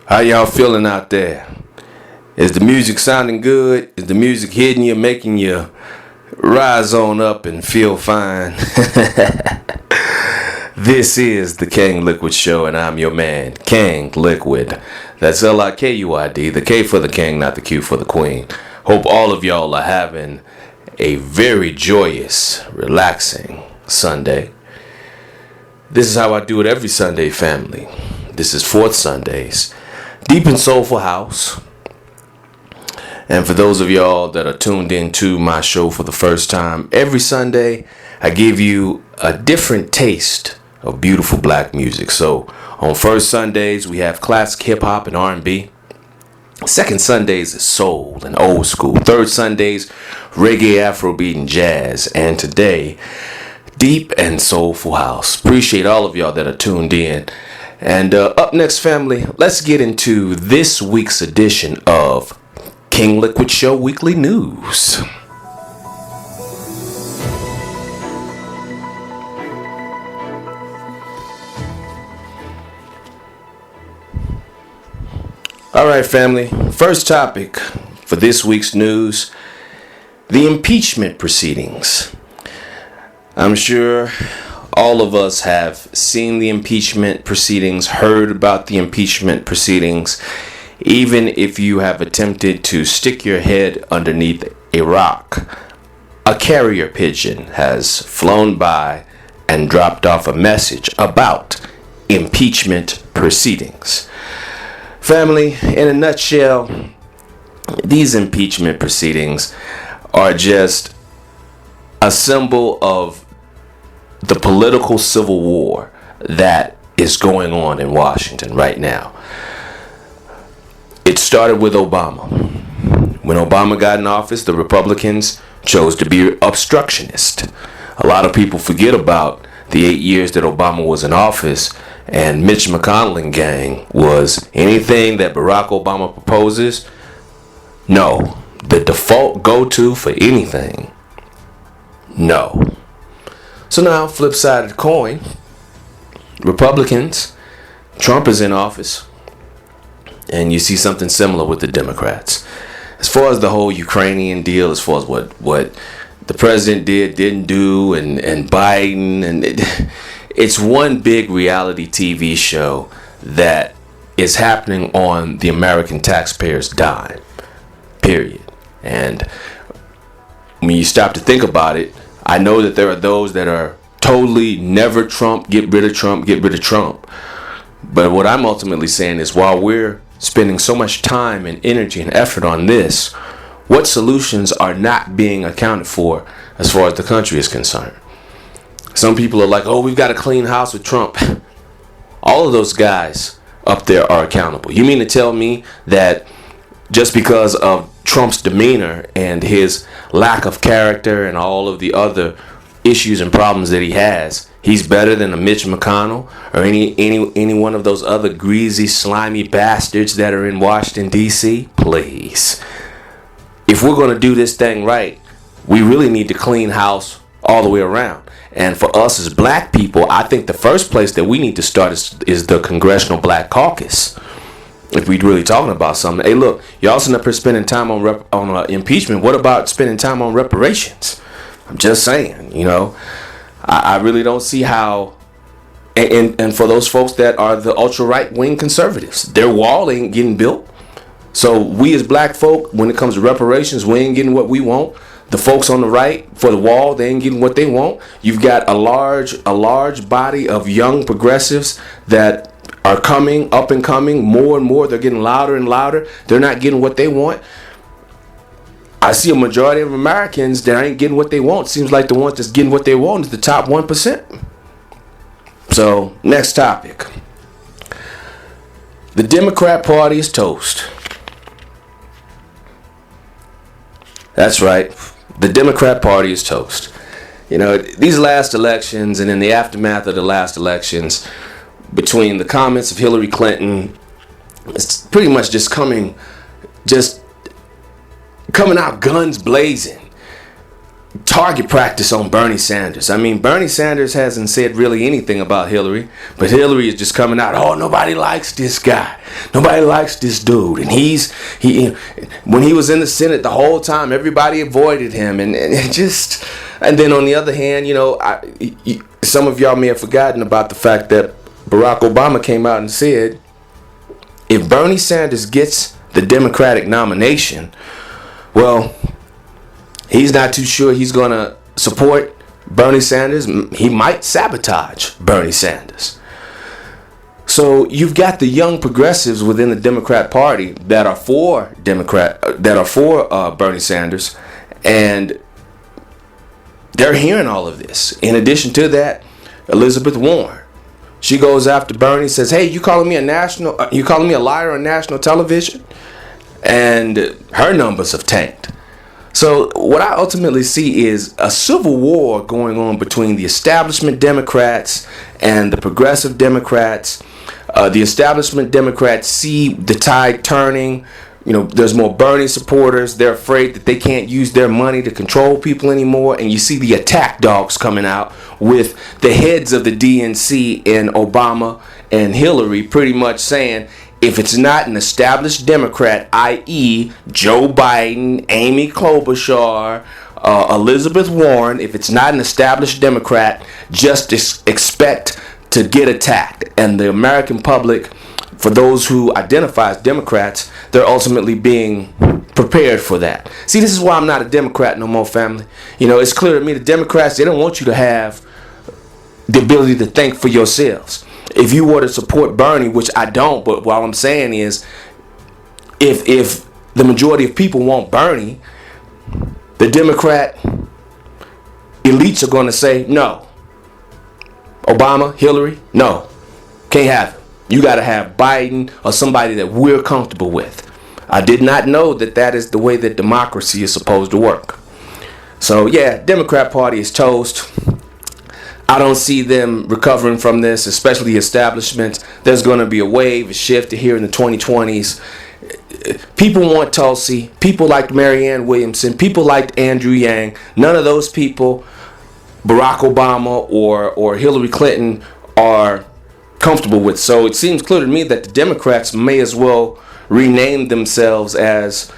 How y'all feeling out there? Is the music sounding good? Is the music hitting you, making you rise on up and feel fine? This is the King LiKuiD Show, and I'm your man, King LiKuiD. That's LiKuid, the K for the King, not the Q for the Queen. Hope all of y'all are having a very joyous, relaxing Sunday. This is how I do it every Sunday, family. This is Fourth Sundays. Deep and Soulful House. And for those of y'all that are tuned into my show for the first time, every Sunday I give you a different taste of beautiful black music. So on first Sundays we have classic hip hop and R&B. Second Sundays is soul and old school. Third Sundays, reggae, Afrobeat, and jazz. And today, deep and soulful house. Appreciate all of y'all that are tuned in. And up next, family, let's get into this week's edition of King LiKuiD Show Weekly News. All right, family. First topic for this week's news, the impeachment proceedings. I'm sure all of us have seen the impeachment proceedings, heard about the impeachment proceedings, even if you have attempted to stick your head underneath a rock. A carrier pigeon has flown by and dropped off a message about impeachment proceedings. Family, in a nutshell, these impeachment proceedings are just a symbol of the political civil war that is going on in Washington right now. It started with Obama. When Obama got in office, the Republicans chose to be obstructionist. A lot of people forget about the 8 years that Obama was in office, and Mitch McConnell and gang was anything that Barack Obama proposes, no. The default go-to for anything, no. So now, flip side of the coin, Republicans, Trump is in office, and you see something similar with the Democrats. As far as the whole Ukrainian deal, as far as what the president didn't do, and Biden, and it's one big reality TV show that is happening on the American taxpayers' dime, period. And when you stop to think about it, I know that there are those that are totally never Trump, get rid of Trump, get rid of Trump. But what I'm ultimately saying is, while we're spending so much time and energy and effort on this, what solutions are not being accounted for as far as the country is concerned? Some people are like, oh, we've got a clean house with Trump. All of those guys up there are accountable. You mean to tell me that just because of Trump's demeanor and his lack of character and all of the other issues and problems that he has, he's better than a Mitch McConnell or any one of those other greasy, slimy bastards that are in Washington, D.C.? Please. If we're going to do this thing right, we really need to clean house all the way around. And for us as black people, I think the first place that we need to start is the Congressional Black Caucus. If we're really talking about something. Hey, look, y'all sitting up here spending time on impeachment. What about spending time on reparations? I'm just saying, I really don't see how. And for those folks that are the ultra right wing conservatives, their wall ain't getting built. So we as black folk, when it comes to reparations, we ain't getting what we want. The folks on the right for the wall, they ain't getting what they want. You've got a large body of young progressives that are coming, up and coming, more and more. They're getting louder and louder. They're not getting what they want. I see a majority of Americans that ain't getting what they want. Seems like the ones that's getting what they want is the top 1%. So, next topic. The Democrat Party is toast. That's right. The Democrat Party is toast. These last elections and in the aftermath of the last elections, between the comments of Hillary Clinton, it's pretty much just coming out guns blazing. target practice on Bernie Sanders. I mean, Bernie Sanders hasn't said really anything about Hillary, but Hillary is just coming out, oh, nobody likes this guy. Nobody likes this dude. And when he was in the Senate the whole time, everybody avoided him. And then on the other hand, some of y'all may have forgotten about the fact that Barack Obama came out and said, if Bernie Sanders gets the Democratic nomination, well, he's not too sure he's going to support Bernie Sanders. He might sabotage Bernie Sanders. So you've got the young progressives within the Democrat Party that are for Bernie Sanders, and they're hearing all of this. In addition to that, Elizabeth Warren, she goes after Bernie, says, "Hey, you calling me a liar on national television?" And her numbers have tanked. So what I ultimately see is a civil war going on between the establishment Democrats and the progressive Democrats. The establishment Democrats see the tide turning. There's more Bernie supporters. They're afraid that they can't use their money to control people anymore. And you see the attack dogs coming out with the heads of the DNC and Obama and Hillary pretty much saying, if it's not an established Democrat, i.e. Joe Biden, Amy Klobuchar, Elizabeth Warren, if it's not an established Democrat, just expect to get attacked. And the American public, for those who identify as Democrats, they're ultimately being prepared for that. See, this is why I'm not a Democrat no more, family. It's clear to me the Democrats, they don't want you to have the ability to think for yourselves. If you were to support Bernie, which I don't, but what I'm saying is, if the majority of people want Bernie, the Democrat elites are going to say, no. Obama, Hillary, no. Can't have it. You got to have Biden or somebody that we're comfortable with. I did not know that is the way that democracy is supposed to work. So, yeah, Democrat Party is toast. I don't see them recovering from this, especially the establishment. There's going to be a wave, a shift here in the 2020s. People want Tulsi. People like Marianne Williamson. People like Andrew Yang. None of those people, Barack Obama or Hillary Clinton, are comfortable with. So it seems clear to me that the Democrats may as well rename themselves as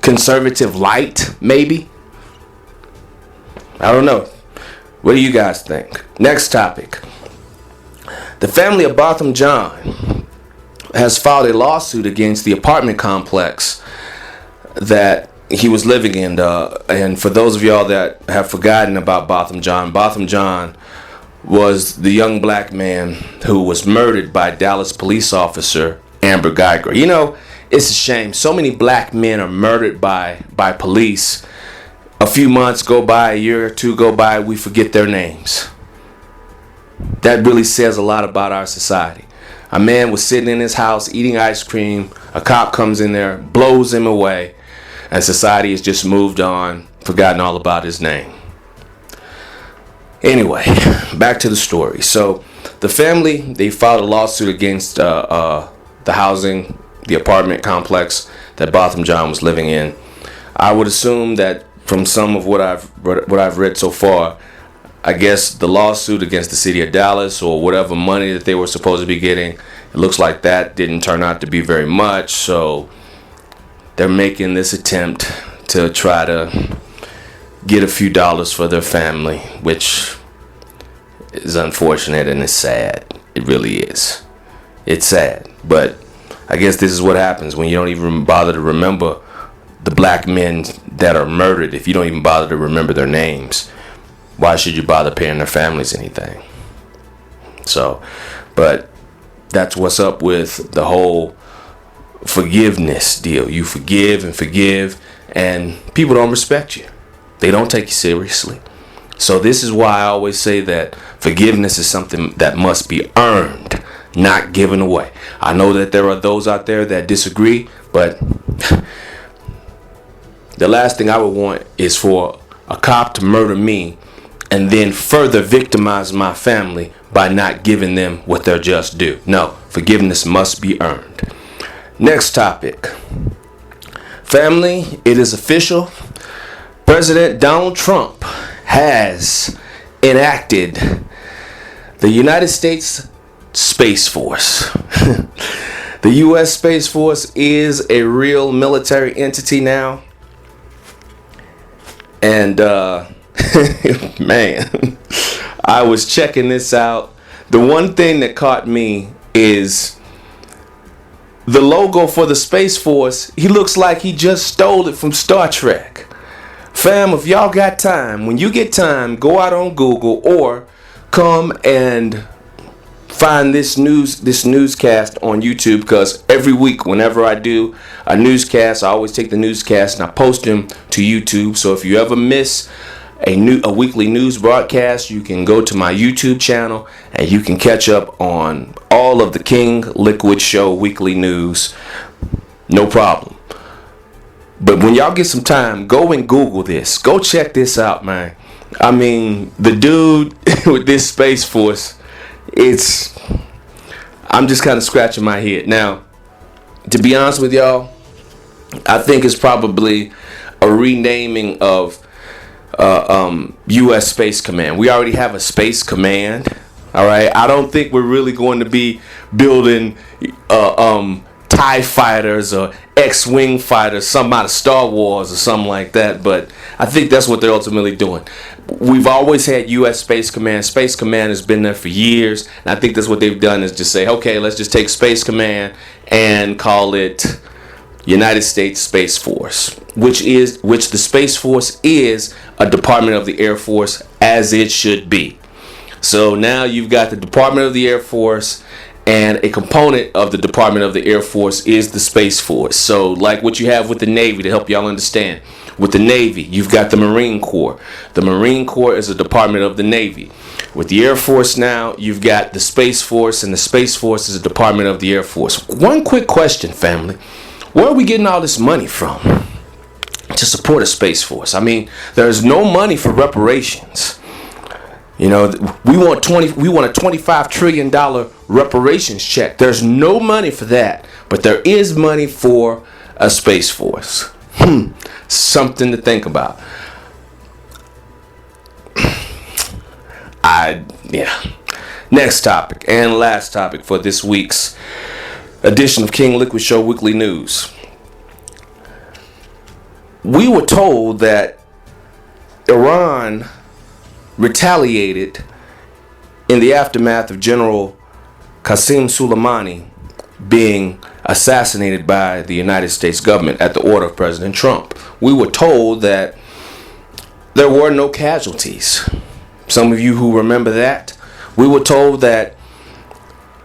conservative light, maybe. I don't know. What do you guys think? Next topic. The family of Botham John has filed a lawsuit against the apartment complex that he was living in. And for those of y'all that have forgotten about Botham John was the young black man who was murdered by Dallas police officer Amber Geiger. It's a shame. So many black men are murdered by police. A few months go by, a year or two go by, we forget their names. That really says a lot about our society. A man was sitting in his house eating ice cream. A cop comes in there, blows him away, and society has just moved on, forgotten all about his name. Anyway, back to the story. So the family, they filed a lawsuit against the apartment complex that Botham John was living in. I would assume that from some of what I've read so far, I guess the lawsuit against the city of Dallas or whatever money that they were supposed to be getting, it looks like that didn't turn out to be very much. So they're making this attempt to try to get a few dollars for their family, which is unfortunate and it's sad. It really is. It's sad. But I guess this is what happens when you don't even bother to remember the black men that are murdered. If you don't even bother to remember their names, why should you bother paying their families anything? So, but that's what's up with the whole forgiveness deal. You forgive, and people don't respect you. They don't take you seriously. So this is why I always say that forgiveness is something that must be earned, not given away. I know that there are those out there that disagree, but the last thing I would want is for a cop to murder me and then further victimize my family by not giving them what they're just due. No, forgiveness must be earned. Next topic. Family, it is official. President Donald Trump has enacted the United States Space Force. The U.S. Space Force is a real military entity now. And, man, I was checking this out. The one thing that caught me is the logo for the Space Force. He looks like he just stole it from Star Trek. Fam, if y'all got time, when you get time, go out on Google or come and find this newscast on YouTube, because every week whenever I do a newscast, I always take the newscast and I post them to YouTube. So if you ever miss a weekly news broadcast, you can go to my YouTube channel and you can catch up on all of the King LiKuiD Show weekly news. No problem. But when y'all get some time, go and Google this. Go check this out, man. I mean, the dude with this Space Force, I'm just kind of scratching my head. Now, to be honest with y'all, I think it's probably a renaming of U.S. Space Command. We already have a Space Command. All right. I don't think we're really going to be building TIE fighters or X-Wing fighters, something out of Star Wars or something like that. But I think that's what they're ultimately doing. We've always had U.S. Space Command. Space Command has been there for years. And I think that's what they've done, is just say, okay, let's just take Space Command and call it United States Space Force, which the Space Force is a department of the Air Force, as it should be. So now you've got the Department of the Air Force, and a component of the Department of the Air Force is the Space Force. So like what you have with the Navy, to help y'all understand, with the Navy, you've got the Marine Corps. The Marine Corps is a department of the Navy. With the Air Force now, you've got the Space Force, and the Space Force is a department of the Air Force. One quick question, family. Where are we getting all this money from to support a Space Force? I mean, there's no money for reparations. You know, we want a $25 trillion reparations check. There's no money for that, but there is money for a Space Force. Something to think about. Next topic and last topic for this week's edition of King LiKuiD Show Weekly News. We were told that Iran retaliated in the aftermath of General Qasem Soleimani being assassinated by the United States government at the order of President Trump. We were told that there were no casualties. Some of you who remember that. We were told that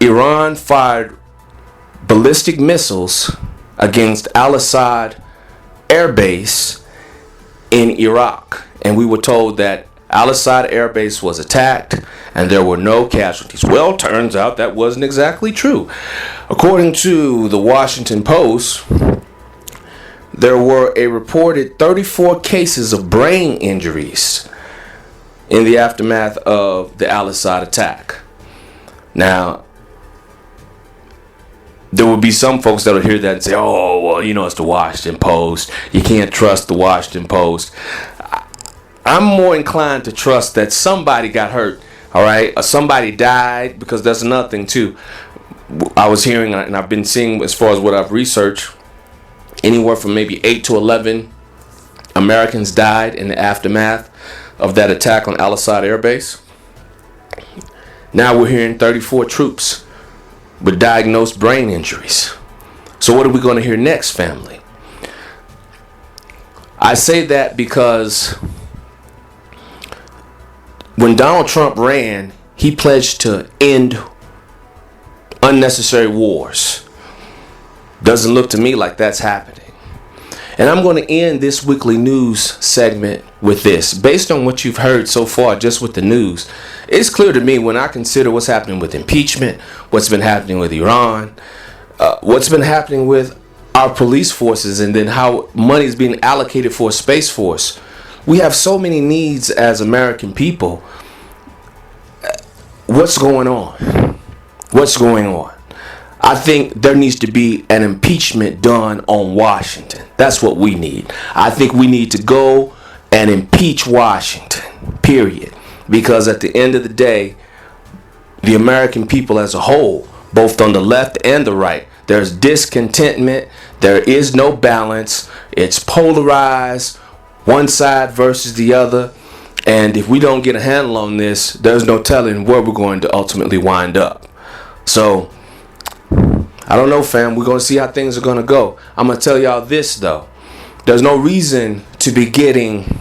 Iran fired ballistic missiles against Al-Asad Air Base in Iraq. And we were told that Al-Asad Air Base was attacked and there were no casualties. Well, turns out that wasn't exactly true. According to the Washington Post, there were a reported 34 cases of brain injuries in the aftermath of the Al-Asad attack. Now, there will be some folks that will hear that and say, oh, well, you know, it's the Washington Post. You can't trust the Washington Post. I'm more inclined to trust that somebody got hurt, all right? Or somebody died, because that's another thing, too. I was hearing, and I've been seeing, as far as what I've researched, anywhere from maybe 8 to 11 Americans died in the aftermath of that attack on Al-Asad Air Base. Now we're hearing 34 troops with diagnosed brain injuries. So what are we going to hear next, family? I say that because when Donald Trump ran, he pledged to end unnecessary wars. Doesn't look to me like that's happening. And I'm going to end this weekly news segment with this. Based on what you've heard so far just with the news, it's clear to me when I consider what's happening with impeachment, what's been happening with Iran, what's been happening with our police forces, and then how money is being allocated for a Space Force. We have so many needs as American people. What's going on? What's going on? I think there needs to be an impeachment done on Washington. That's what we need. I think we need to go and impeach Washington, period. Because at the end of the day, the American people as a whole, both on the left and the right, there's discontentment. There is no balance. It's polarized, one side versus the other. And if we don't get a handle on this, there's no telling where we're going to ultimately wind up. So, I don't know, fam. We're going to see how things are going to go. I'm going to tell y'all this, though. There's no reason to be getting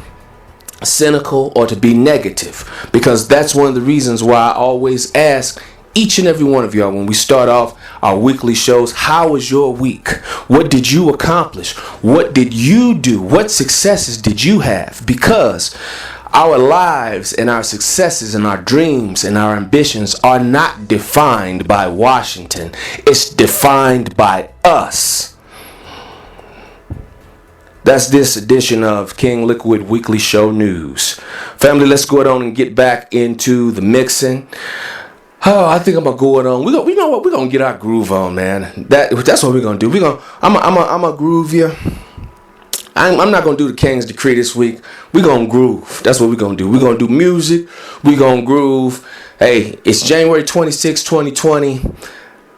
cynical or to be negative, because that's one of the reasons why I always ask each and every one of y'all when we start off our weekly shows, how was your week? What did you accomplish? What did you do? What successes did you have? Because our lives and our successes and our dreams and our ambitions are not defined by Washington. It's defined by us. That's this edition of King LiKuiD Weekly Show News. Family, let's go on and get back into the mixing. Oh, I think I'm gonna go on. You know what? We're gonna get our groove on, man. That's what we're gonna do. I'm gonna groove you. I'm not gonna do the King's Decree this week. We're gonna groove. That's what we're gonna do. We're gonna do music. We're gonna groove. Hey, it's January 26, 2020.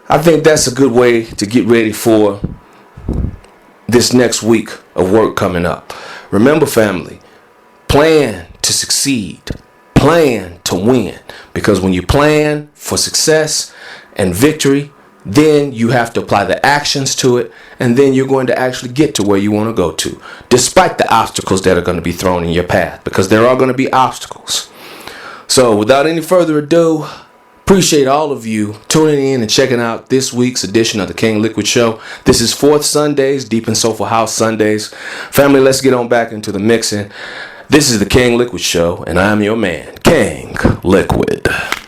I think that's a good way to get ready for this next week of work coming up. Remember, family, plan to succeed, plan to win, because when you plan for success and victory, then you have to apply the actions to it, and then you're going to actually get to where you want to go to, despite the obstacles that are going to be thrown in your path, because there are going to be obstacles. So without any further ado, appreciate all of you tuning in and checking out this week's edition of the King LiKuiD Show. This is Fourth Sundays, Deep and Soulful House Sundays. Family, let's get on back into the mixing. This is the King LiKuiD Show, and I'm your man, King LiKuiD.